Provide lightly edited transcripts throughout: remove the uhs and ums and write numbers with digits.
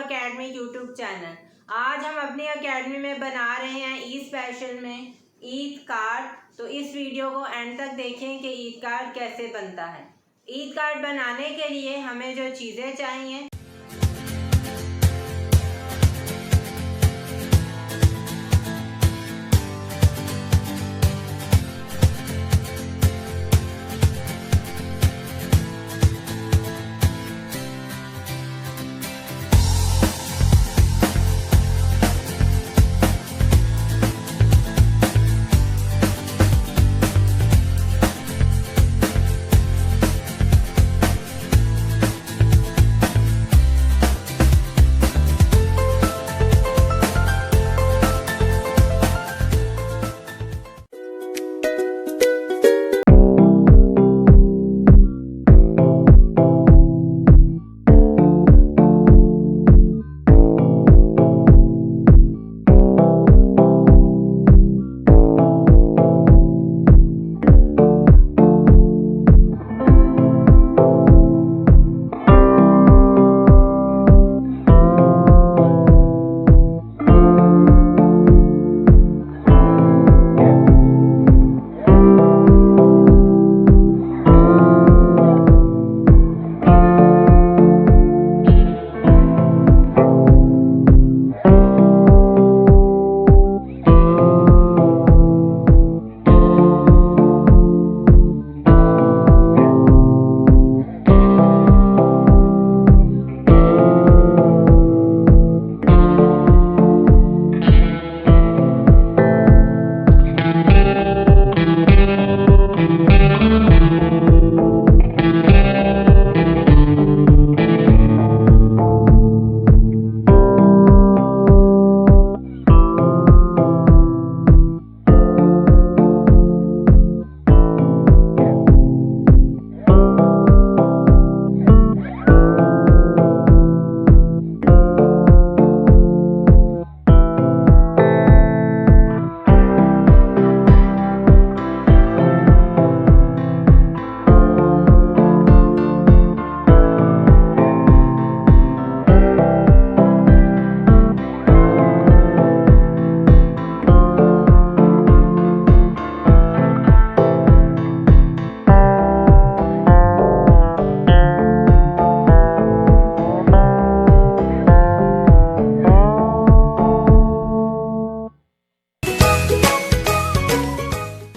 Academy YouTube channel. आज हम अपनी अकेडमी में बना रहे हैं ईद स्पेशल में ईद कार्ड। तो इस वीडियो को एंड तक देखें कि ईद कार्ड कैसे बनता है। ईद कार्ड बनाने के लिए हमें जो चीज़ें चाहिए,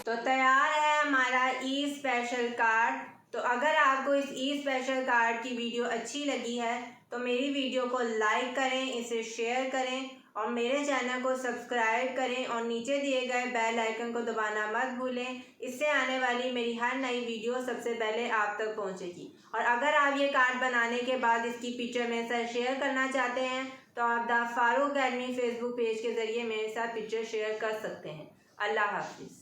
तो तैयार है हमारा ईद स्पेशल कार्ड। तो अगर आपको इस ईद स्पेशल कार्ड की वीडियो अच्छी लगी है तो मेरी वीडियो को लाइक करें, इसे शेयर करें और मेरे चैनल को सब्सक्राइब करें और नीचे दिए गए बेल आइकन को दबाना मत भूलें। इससे आने वाली मेरी हर नई वीडियो सबसे पहले आप तक पहुंचेगी। और अगर आप ये कार्ड बनाने के बाद इसकी पिक्चर मेरे साथ शेयर करना चाहते हैं तो आप the Farooq academy Facebook page के ज़रिए मेरे साथ पिक्चर शेयर कर सकते हैं। अल्लाह हाफिज़।